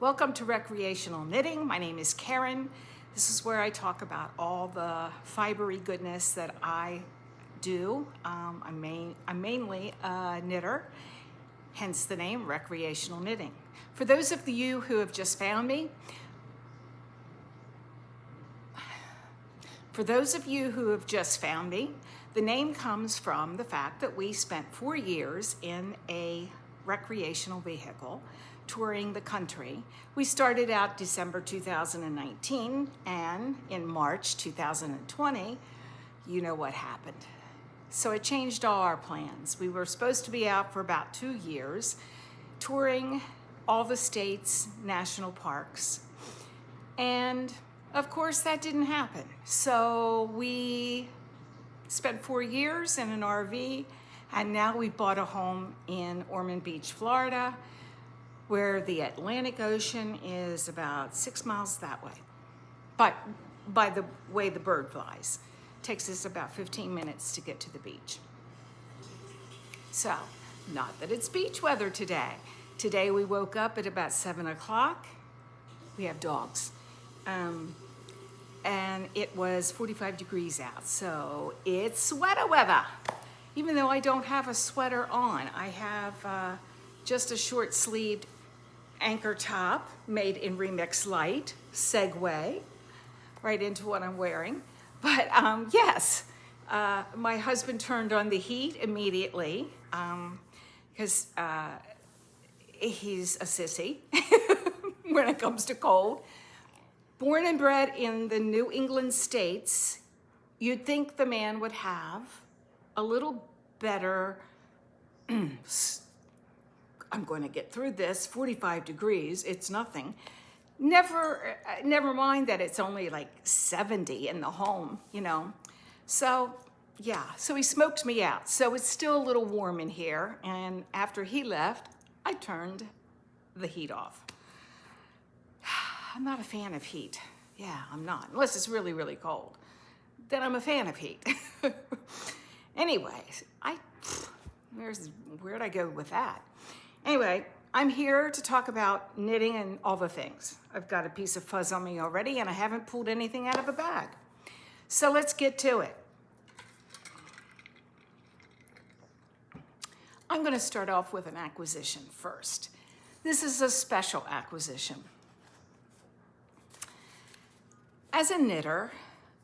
Welcome to Recreational Knitting. My name is Karen. This is where I talk about all the fibery goodness that I do. I'm mainly a knitter, hence the name Recreational Knitting. For those of you who have just found me, the name comes from the fact that we spent 4 years in a recreational vehicle touring the country. We started out December 2019, and in March 2020, you know what happened. So it changed all our plans. We were supposed to be out for about 2 years, touring all the state's national parks. And of course, that didn't happen. So we spent 4 years in an RV, and now we bought a home in Ormond Beach, Florida, where the Atlantic Ocean is about 6 miles that way. But by the way the bird flies, it takes us about 15 minutes to get to the beach. So, not that it's beach weather today. Today we woke up at about 7 o'clock. We have dogs. And it was 45 degrees out, so it's sweater weather. Even though I don't have a sweater on, I have just a short-sleeved anchor top made in Remix Light, segue right into what I'm wearing. But yes, my husband turned on the heat immediately because he's a sissy when it comes to cold. Born and bred in the New England states, you'd think the man would have a little better, I'm going to get through this, 45 degrees, it's nothing. Never mind that it's only like 70 in the home, you know. So, yeah, so he smoked me out. So it's still a little warm in here, and after he left, I turned the heat off. I'm not a fan of heat. Yeah, I'm not, unless it's really, really cold. Then I'm a fan of heat. Anyways, where'd I go with that? Anyway, I'm here to talk about knitting and all the things. I've got a piece of fuzz on me already, and I haven't pulled anything out of a bag. So let's get to it. I'm going to start off with an acquisition first. This is a special acquisition. As a knitter,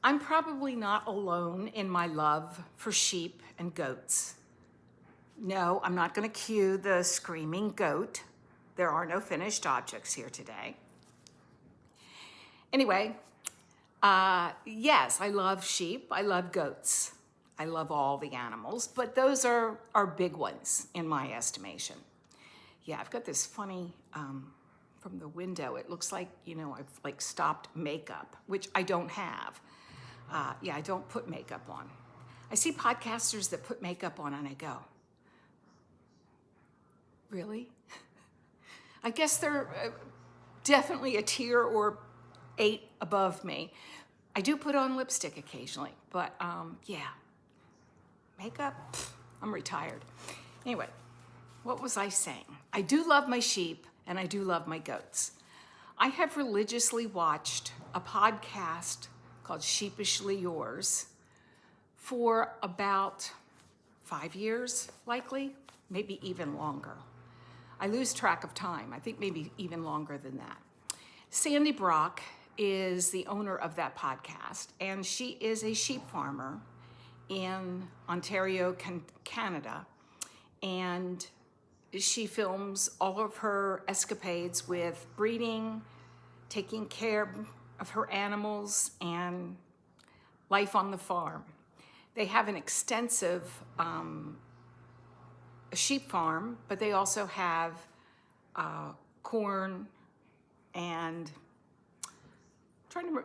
I'm probably not alone in my love for sheep and goats. No, I'm not going to cue the screaming goat. There are no finished objects here today. Anyway, yes, I love sheep. I love goats. I love all the animals, but those are big ones in my estimation. Yeah, I've got this funny, from the window, it looks like, you know, I've like stopped makeup, which I don't have. Yeah, I don't put makeup on. I see podcasters that put makeup on and I go, really? I guess they're definitely a tier or 8 above me. I do put on lipstick occasionally, but yeah, makeup, I'm retired. Anyway, what was I saying? I do love my sheep and I do love my goats. I have religiously watched a podcast called Sheepishly Yours for about 5 years, likely, maybe even longer. I lose track of time. I think maybe even longer than that. Sandy Brock is the owner of that podcast, and she is a sheep farmer in Ontario, Canada, and she films all of her escapades with breeding, taking care of her animals, and life on the farm. They have an extensive sheep farm, but they also have corn and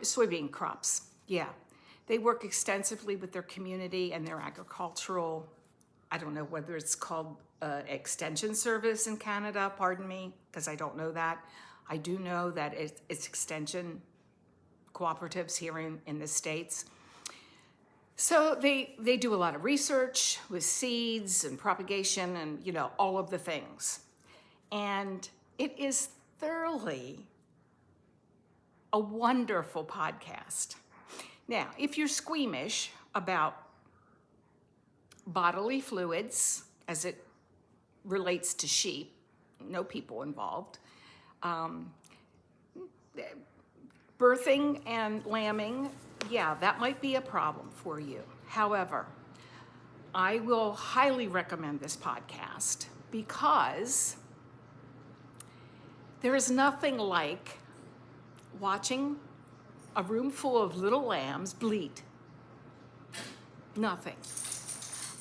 soybean crops. Yeah, they work extensively with their community and their agricultural, I don't know whether it's called extension service in Canada, pardon me, because I don't know that. I do know that it's extension cooperatives here in the States. So they do a lot of research with seeds and propagation and, you know, all of the things. And it is thoroughly a wonderful podcast. Now, if you're squeamish about bodily fluids as it relates to sheep, no people involved, birthing and lambing, yeah, that might be a problem for you. However, I will highly recommend this podcast because there is nothing like watching a room full of little lambs bleat. Nothing.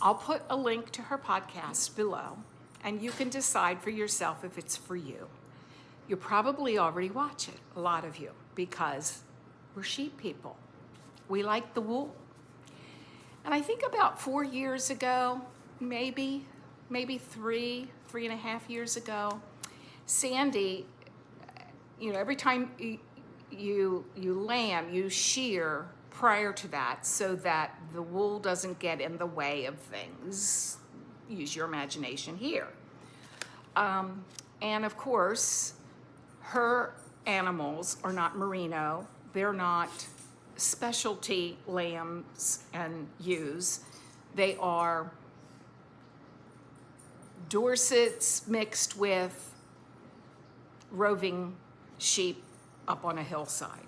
I'll put a link to her podcast below, and you can decide for yourself if it's for you. You probably already watch it, a lot of you, because we're sheep people. We like the wool. And I think about 4 years ago, maybe 3.5 years ago, Sandy, you know, every time you lamb, you shear prior to that so that the wool doesn't get in the way of things. Use your imagination here. And of course, her animals are not merino. They're not specialty lambs and ewes. They are Dorsets mixed with roving sheep up on a hillside.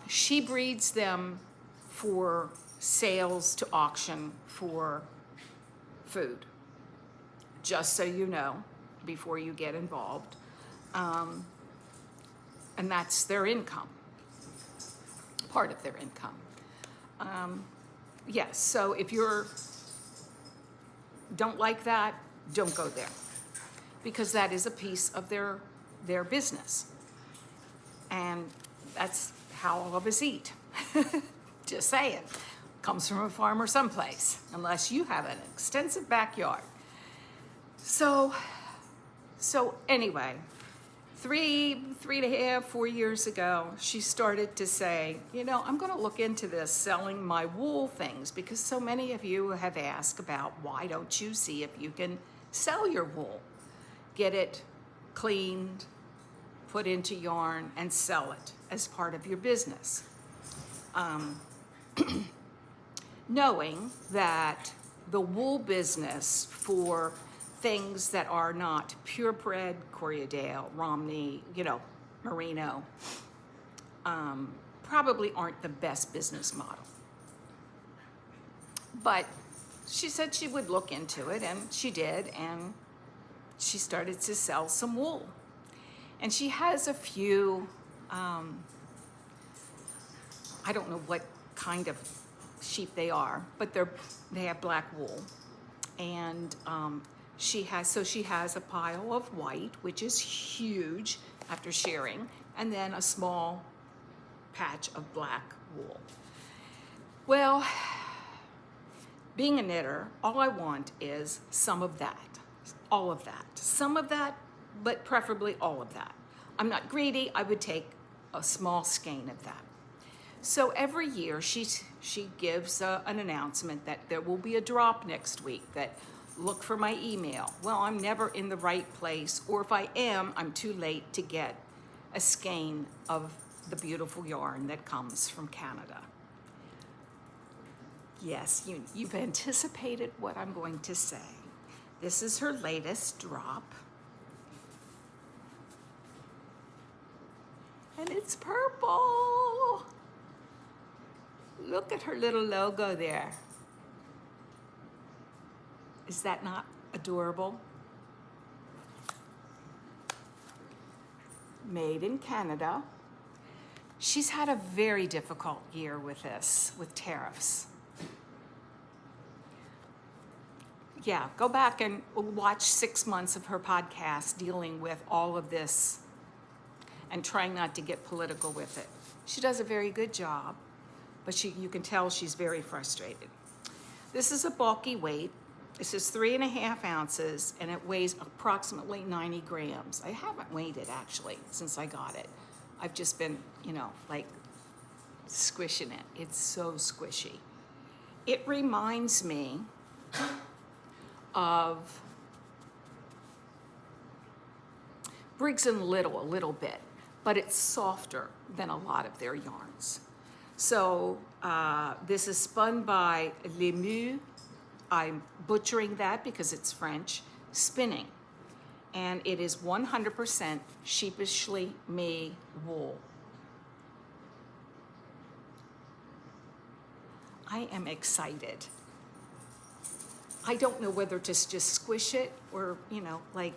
She breeds them for sales to auction for food, just so you know before you get involved. And that's their income, part of their income. Yes, so if you don't like that, don't go there, because that is a piece of their business. And that's how all of us eat. Just saying. Comes from a farmer someplace, unless you have an extensive backyard. So anyway, 3.5, 4 years ago, she started to say, you know, I'm going to look into this, selling my wool things, because so many of you have asked about why don't you see if you can sell your wool, get it cleaned, put into yarn, and sell it as part of your business. Knowing that the wool business for things that are not purebred, Corriedale, Romney, you know, merino, probably aren't the best business model. But she said she would look into it, and she did, and she started to sell some wool. And she has a few, I don't know what kind of sheep they are, but they have black wool. And she has a pile of white, which is huge after shearing, and then a small patch of black wool. Well, being a knitter, all I want is some of that, all of that, some of that, but preferably all of that. I'm not greedy. I would take a small skein of that. So every year she gives an announcement that there will be a drop next week, that look for my email. Well, I'm never in the right place, or if I am, I'm too late to get a skein of the beautiful yarn that comes from Canada. Yes, you've anticipated what I'm going to say. This is her latest drop. And it's purple. Look at her little logo there. Is that not adorable? Made in Canada. She's had a very difficult year with this, with tariffs. Yeah, go back and watch 6 months of her podcast dealing with all of this and trying not to get political with it. She does a very good job, but you can tell she's very frustrated. This is a bulky weight. This is 3.5 ounces, and it weighs approximately 90 grams. I haven't weighed it, actually, since I got it. I've just been, like squishing it. It's so squishy. It reminds me of Briggs and Little a little bit, but it's softer than a lot of their yarns. So this is spun by Lemieux. I'm butchering that because it's French, spinning. And it is 100% Sheepishly Me wool. I am excited. I don't know whether to just squish it or, you know, like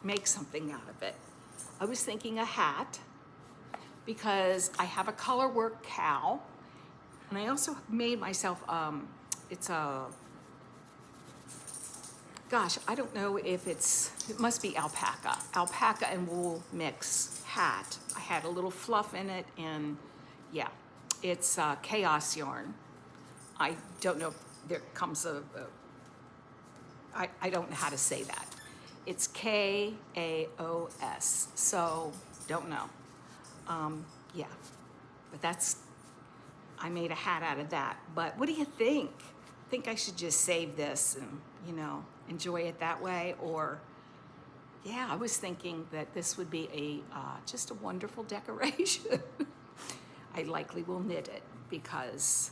make something out of it. I was thinking a hat because I have a color work KAL, and I also made myself, it's a, gosh, I don't know if it must be alpaca and wool mix hat. I had a little fluff in it, and yeah, it's chaos yarn. I don't know if there comes I don't know how to say that. It's KAOS, so don't know. Yeah, but I made a hat out of that. But what do you think? Think I should just save this and, you know, enjoy it that way? Or, yeah, I was thinking that this would be just a wonderful decoration. I likely will knit it because,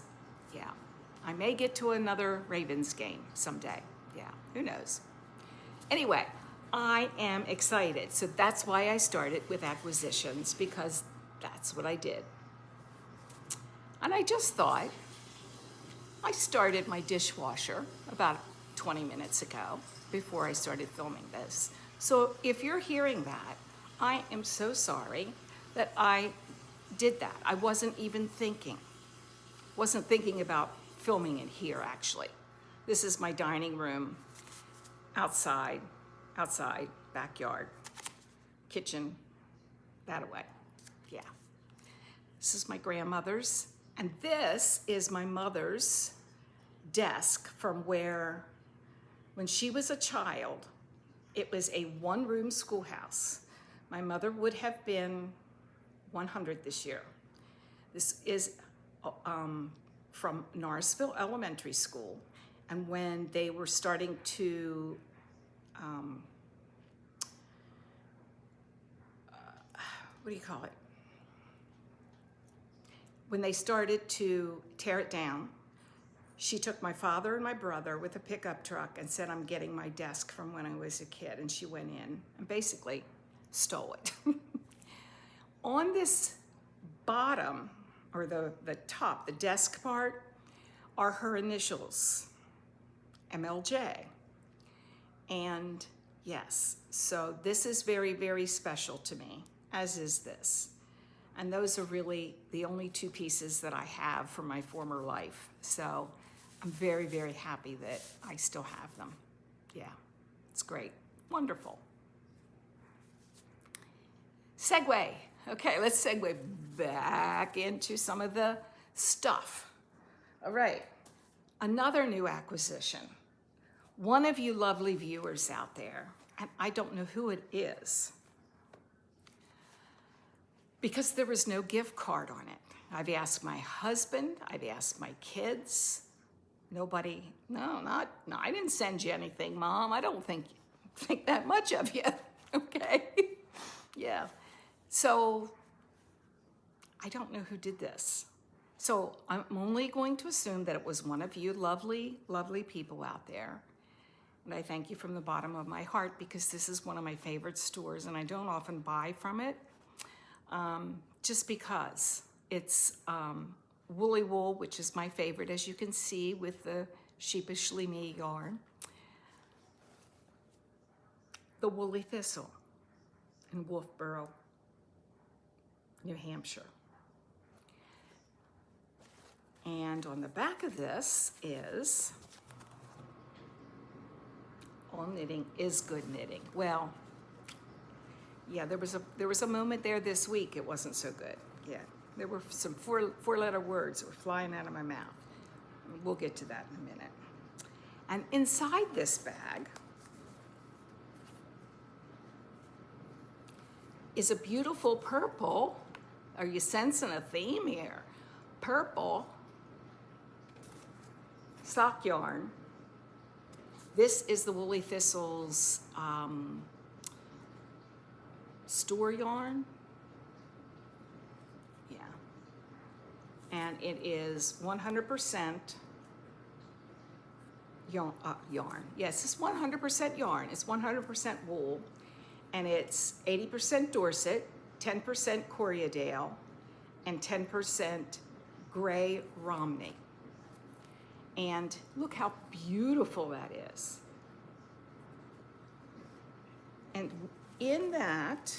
yeah, I may get to another Ravens game someday. Yeah, who knows? Anyway, I am excited. So that's why I started with acquisitions, because that's what I did. And I just thought, I started my dishwasher about 20 minutes ago before I started filming this. So if you're hearing that, I am so sorry that I did that. I wasn't even thinking. Wasn't thinking about filming it here, actually. This is my dining room, outside, backyard, kitchen, that away. Yeah. This is my grandmother's, and this is my mother's desk from where, when she was a child, it was a one-room schoolhouse. My mother would have been 100 this year. This is from Norrisville Elementary School, and when they were starting to what do you call it? When they started to tear it down, she took my father and my brother with a pickup truck and said, I'm getting my desk from when I was a kid. And she went in and basically stole it. On this bottom, or the top, the desk part, are her initials, MLJ. And yes, so this is very, very special to me, as is this. And those are really the only two pieces that I have from my former life. So I'm very, very happy that I still have them. Yeah, it's great. Wonderful. Segue. Okay, let's segue back into some of the stuff. All right, another new acquisition. One of you lovely viewers out there, and I don't know who it is, because there was no gift card on it. I've asked my husband, I've asked my kids, nobody, no, I didn't send you anything, Mom. I don't think that much of you, okay? Yeah, so I don't know who did this. So I'm only going to assume that it was one of you lovely, lovely people out there. And I thank you from the bottom of my heart, because this is one of my favorite stores and I don't often buy from it. Just because it's woolly wool, which is my favorite, as you can see with the Sheepishly Me yarn. The Woolly Thistle in Wolfboro, New Hampshire. And on the back of this is, all knitting is good knitting. Well, yeah, there was a moment there this week it wasn't so good. Yeah, there were some four-letter words that were flying out of my mouth. We'll get to that in a minute. And inside this bag is a beautiful purple. Are you sensing a theme here? Purple sock yarn. This is the Woolly Thistles store yarn. Yeah. And it is 100% yarn. Yes, it's 100% yarn. It's 100% wool. And it's 80% Dorset, 10% Corriedale, and 10% gray Romney. And look how beautiful that is. And in that,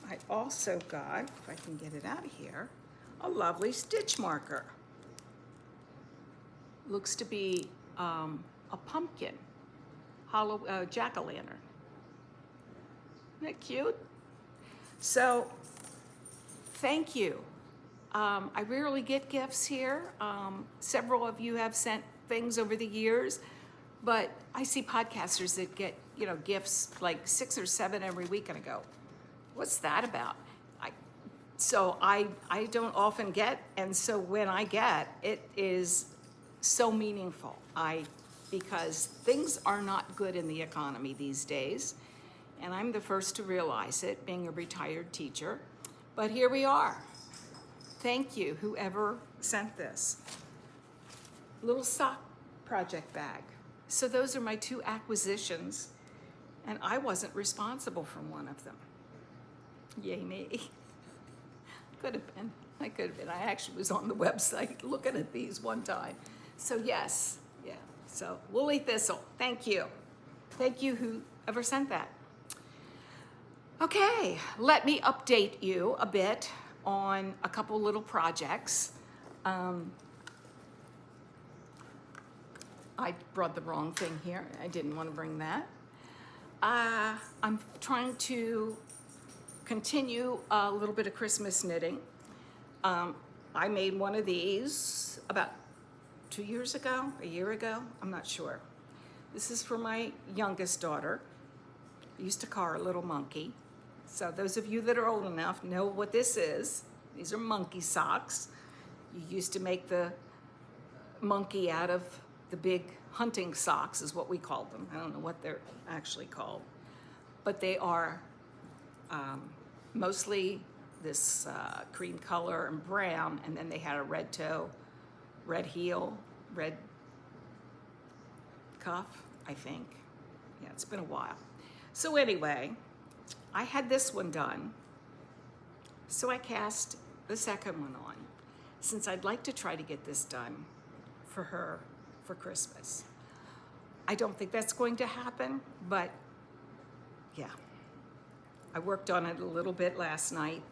I also got, if I can get it out of here, a lovely stitch marker. Looks to be a pumpkin, hollow jack-o'-lantern. Isn't that cute? So, thank you. I rarely get gifts here. Several of you have sent things over the years, but I see podcasters that get, gifts like 6 or 7 every week, and I go, what's that about? So I don't often get, and so when I get, it is so meaningful. Because things are not good in the economy these days, and I'm the first to realize it, being a retired teacher. But here we are. Thank you, whoever sent this. Little sock project bag. So those are my 2 acquisitions, and I wasn't responsible for one of them. Yay me. Could have been. I could have been. I actually was on the website looking at these one time. So yes, yeah. So Woolly Thistle, thank you. Thank you, whoever sent that. Okay, let me update you a bit on a couple little projects. I brought the wrong thing here. I didn't want to bring that. I'm trying to continue a little bit of Christmas knitting. I made one of these about 2 years ago, a year ago, I'm not sure. This is for my youngest daughter. I used to call her Little Monkey. So those of you that are old enough know what this is. These are monkey socks. You used to make the monkey out of the big hunting socks is what we called them. I don't know what they're actually called. But they are mostly this cream color and brown, and then they had a red toe, red heel, red cuff, I think. Yeah, it's been a while. So anyway, I had this one done, so I cast the second one on, since I'd like to try to get this done for her for Christmas. I don't think that's going to happen, but yeah. I worked on it a little bit last night,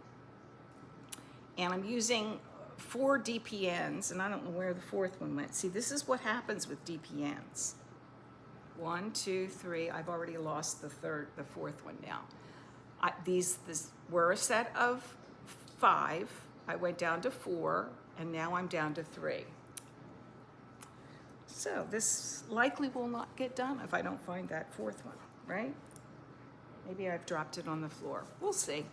and I'm using 4 DPNs, and I don't know where the 4th one went. See, this is what happens with DPNs. 1, 2, 3, I've already lost the 4th one now. These were a set of 5. I went down to 4, and now I'm down to 3. So this likely will not get done if I don't find that 4th one, right? Maybe I've dropped it on the floor. We'll see.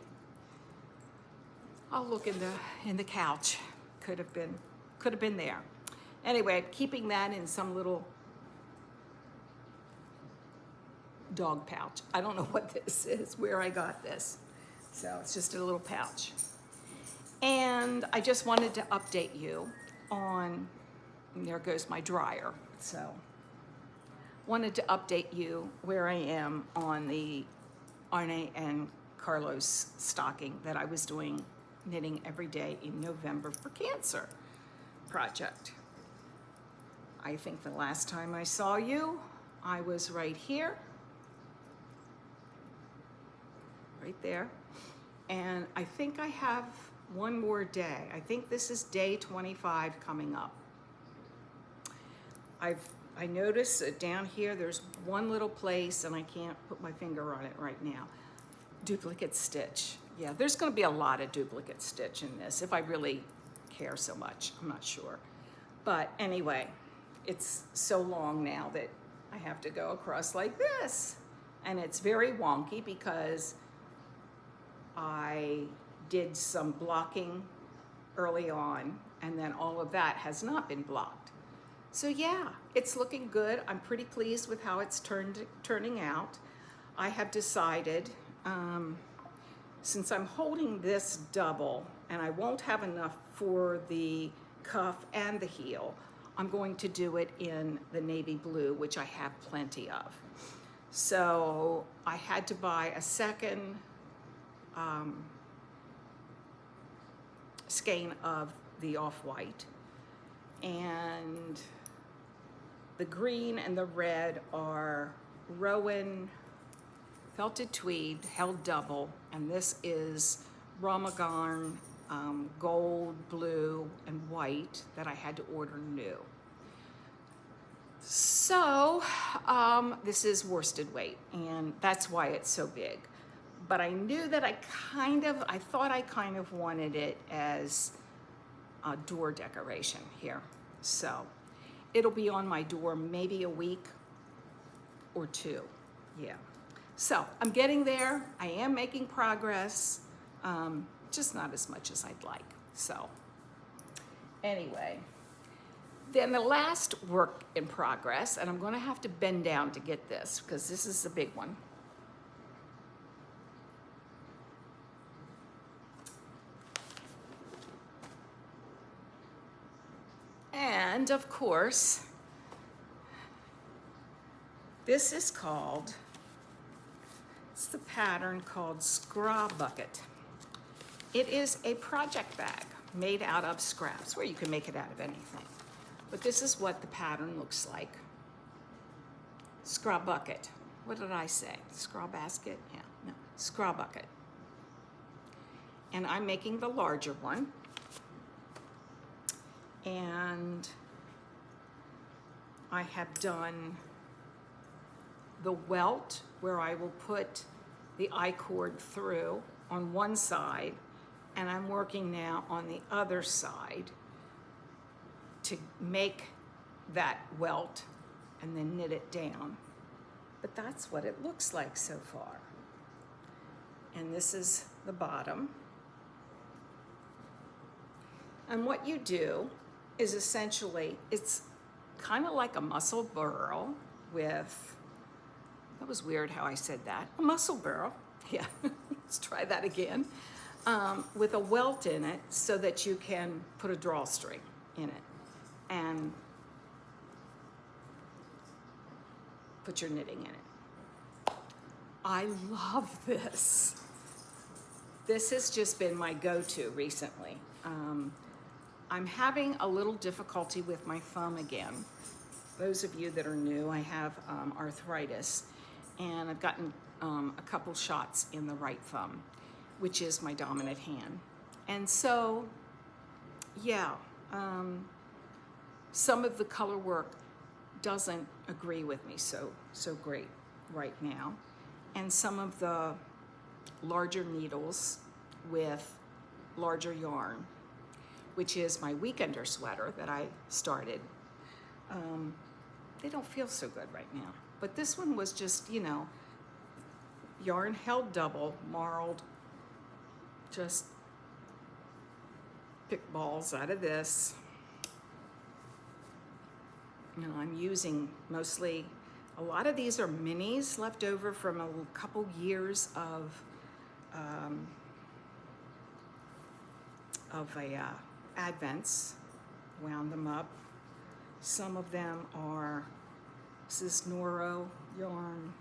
I'll look in the couch. Could have been there. Anyway, keeping that in some little dog pouch. I don't know what this is, where I got this. So it's just a little pouch. And I just wanted to update you on, and there goes my dryer. So wanted to update you where I am on the Arne and Carlos stocking that I was doing knitting every day in November for Cancer project. I think the last time I saw you, I was right here, right there. And I think I have one more day. I think this is day 25 coming up. I noticed that down here, there's one little place, and I can't put my finger on it right now. Duplicate stitch. Yeah, there's gonna be a lot of duplicate stitch in this, if I really care so much, I'm not sure. But anyway, it's so long now that I have to go across like this. And it's very wonky because I did some blocking early on, and then all of that has not been blocked. So yeah, it's looking good. I'm pretty pleased with how it's turning out. I have decided, since I'm holding this double and I won't have enough for the cuff and the heel, I'm going to do it in the navy blue, which I have plenty of. So I had to buy a second skein of the off-white, and the green and the red are Rowan felted tweed held double, and this is Ramagarn gold, blue, and white that I had to order new. So this is worsted weight, and that's why it's so big. But I knew that I thought I kind of wanted it as a door decoration here. So it'll be on my door maybe a week or two, yeah. So I'm getting there, I am making progress, just not as much as I'd like, so. Anyway, then the last work in progress, and I'm gonna have to bend down to get this because this is the big one. And of course, this is called, it's the pattern called Skrabucket. It is a project bag made out of scraps, where you can make it out of anything. But this is what the pattern looks like. Skrabucket. What did I say? Skrabasket? Yeah, no, Skrabucket. And I'm making the larger one. And I have done the welt where I will put the I-cord through on one side, and I'm working now on the other side to make that welt and then knit it down. But that's what it looks like so far. And this is the bottom. And what you do is essentially, it's kind of like a muscle burl with, that was weird how I said that, a muscle burl, yeah, let's try that again, with a welt in it so that you can put a drawstring in it and put your knitting in it. I love this. This has just been my go-to recently. I'm having a little difficulty with my thumb again. Those of you that are new, I have arthritis, and I've gotten a couple shots in the right thumb, which is my dominant hand. And so, yeah, some of the color work doesn't agree with me so great right now. And some of the larger needles with larger yarn, which is my weekender sweater that I started, they don't feel so good right now. But this one was just, you know, yarn held double, marled, just pick balls out of this. You know, I'm using mostly, a lot of these are minis left over from a couple years of advents, wound them up. Some of them are, this is Noro yarn.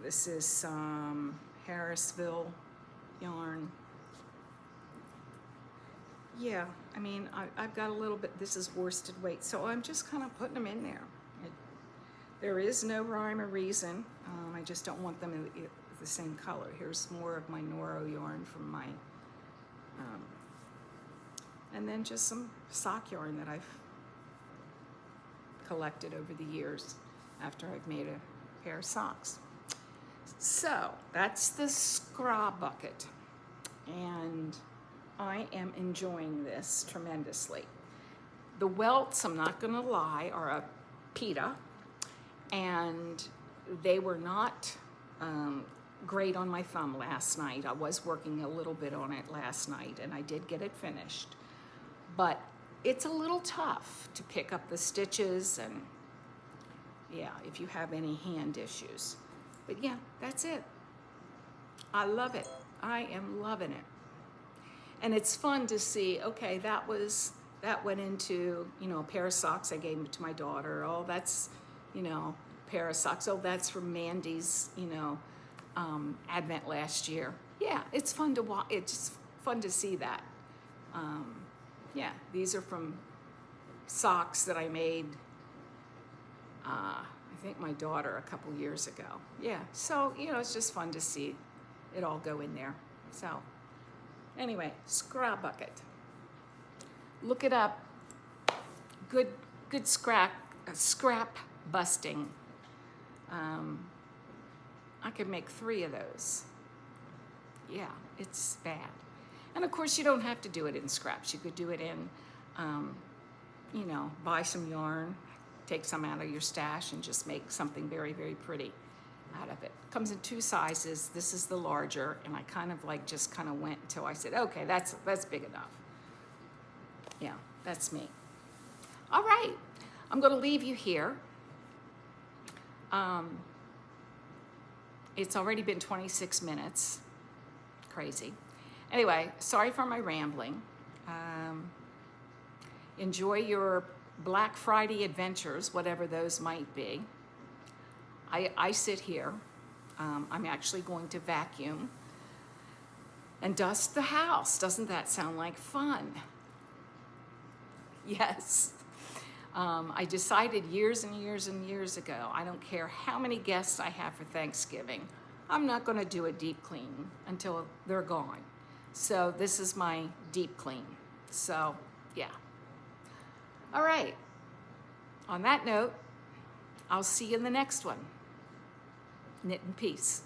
This is some Harrisville yarn. Yeah, I mean, I've got a little bit, this is worsted weight, so I'm just kind of putting them in there. There is no rhyme or reason. I just don't want them in the same color. Here's more of my Noro yarn from my, and then just some sock yarn that I've collected over the years after I've made a pair of socks. So that's the Skrabucket, and I am enjoying this tremendously. The welts, I'm not gonna lie, are a pita, and they were not great on my thumb last night. I was working a little bit on it last night, and I did get it finished. But it's a little tough to pick up the stitches, and yeah, if you have any hand issues. But yeah, that's it. I love it. I am loving it. And it's fun to see, okay, that went into, you know, a pair of socks I gave to my daughter. Oh, that's, you know, a pair of socks. Oh, that's from Mandy's, you know, Advent last year. Yeah, it's fun to watch. It's just fun to see that. Yeah, these are from socks that I made, I think my daughter a couple years ago. Yeah, so, you know, it's just fun to see it all go in there. So, anyway, Skrabucket. Look it up. Good scrap busting. I could make 3 of those. Yeah, it's bad. And of course, you don't have to do it in scraps. You could do it in, you know, buy some yarn, take some out of your stash, and just make something very, very pretty out of it. Comes in 2 sizes. This is the larger, and I kind of like just kind of went until I said, okay, that's big enough. Yeah, that's me. All right, I'm going to leave you here. It's already been 26 minutes. Crazy. Anyway, sorry for my rambling. Enjoy your Black Friday adventures, whatever those might be. I sit here. I'm actually going to vacuum and dust the house. Doesn't that sound like fun? Yes. I decided years and years and years ago, I don't care how many guests I have for Thanksgiving, I'm not going to do a deep clean until they're gone. So this is my deep clean. So, yeah. All right. On that note, I'll see you in the next one. Knit in peace.